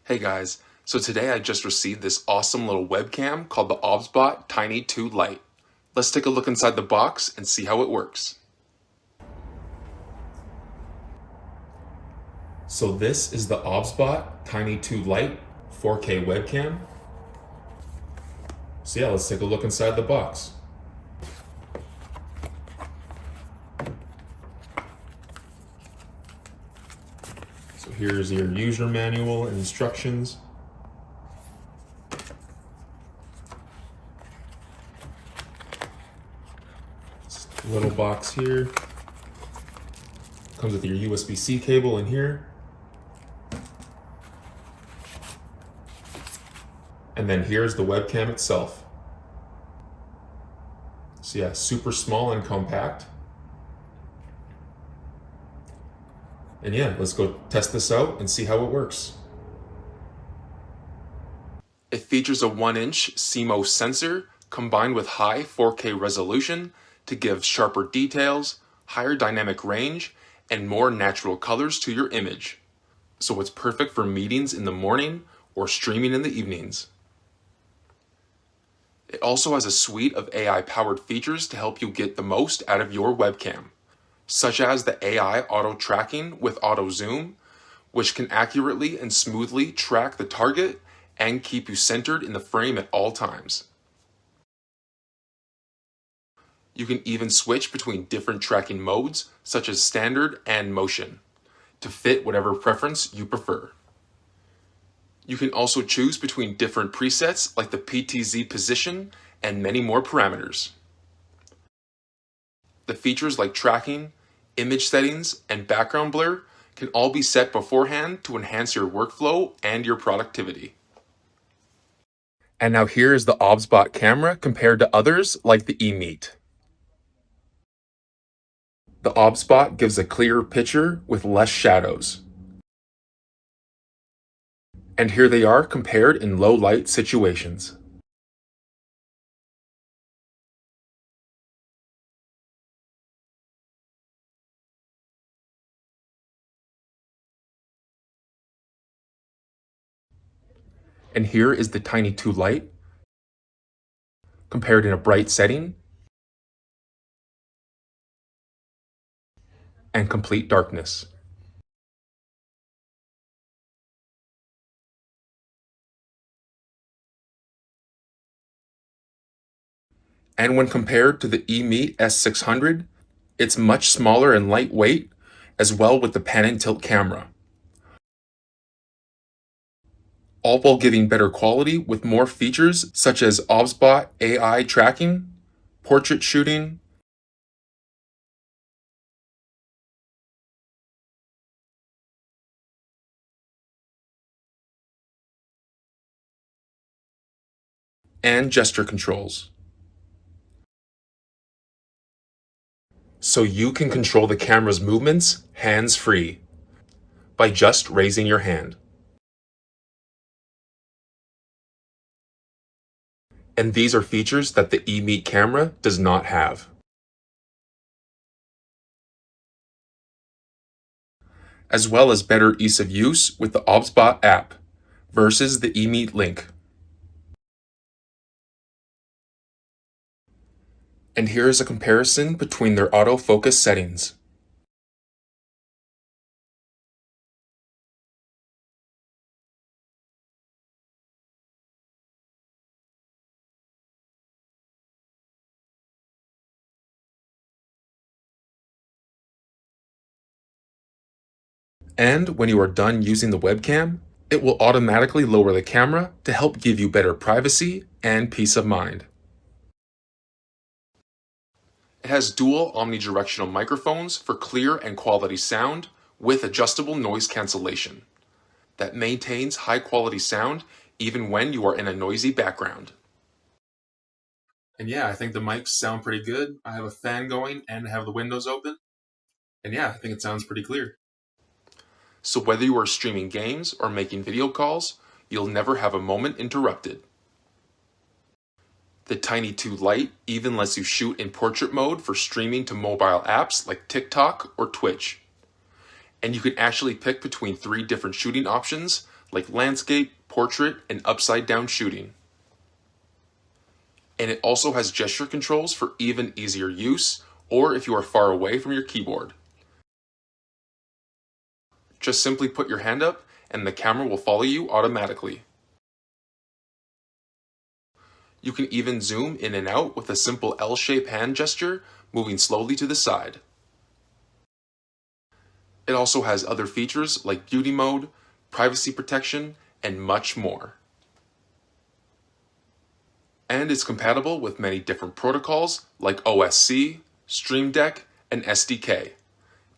Hey guys, so today I just received this awesome little webcam called the OBSBOT Tiny 2 Lite. Let's take a look inside the box and see how it works. So this is the OBSBOT Tiny 2 Lite 4K webcam. So yeah, let's take a look inside the box. So here's your user manual and instructions. Little box here. Comes with your USB-C cable in here. And then here's the webcam itself. So yeah, super small and compact. And yeah, let's go test this out and see how it works. It features a 1-inch CMOS sensor combined with high 4K resolution to give sharper details, higher dynamic range, and more natural colors to your image. So it's perfect for meetings in the morning or streaming in the evenings. It also has a suite of AI-powered features to help you get the most out of your webcam, such as the AI auto tracking with auto zoom, which can accurately and smoothly track the target and keep you centered in the frame at all times. You can even switch between different tracking modes, such as standard and motion, to fit whatever preference you prefer. You can also choose between different presets like the PTZ position and many more parameters. The features like tracking, image settings, and background blur can all be set beforehand to enhance your workflow and your productivity. And now here is the OBSBOT camera compared to others like the emeets. The OBSBOT gives a clearer picture with less shadows. And here they are compared in low light situations. And here is the Tiny 2 Lite compared in a bright setting and complete darkness. And when compared to the emeets600, it's much smaller and lightweight, as well with the pan and tilt camera. All while giving better quality with more features such as OBSBOT AI tracking, portrait shooting, and gesture controls. So you can control the camera's movements hands-free by just raising your hand. And these are features that the emeets camera does not have. As well as better ease of use with the OBSBOT app versus the emeets link. And here is a comparison between their autofocus settings. And when you are done using the webcam, it will automatically lower the camera to help give you better privacy and peace of mind. It has dual omnidirectional microphones for clear and quality sound with adjustable noise cancellation that maintains high quality sound even when you are in a noisy background. And yeah, I think the mics sound pretty good. I have a fan going and have the windows open. And yeah, I think it sounds pretty clear. So whether you are streaming games or making video calls, you'll never have a moment interrupted. The Tiny 2 Lite even lets you shoot in portrait mode for streaming to mobile apps like TikTok or Twitch. And you can actually pick between 3 different shooting options like landscape, portrait, and upside down shooting. And it also has gesture controls for even easier use, or if you are far away from your keyboard. Just simply put your hand up and the camera will follow you automatically. You can even zoom in and out with a simple L-shaped hand gesture, moving slowly to the side. It also has other features like beauty mode, privacy protection, and much more. And it's compatible with many different protocols like OSC, Stream Deck, and SDK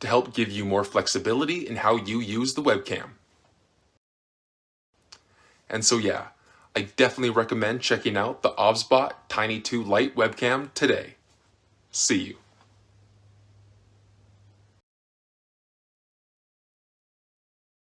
to help give you more flexibility in how you use the webcam. And so yeah, I definitely recommend checking out the OBSBOT Tiny 2 Lite webcam today. See you.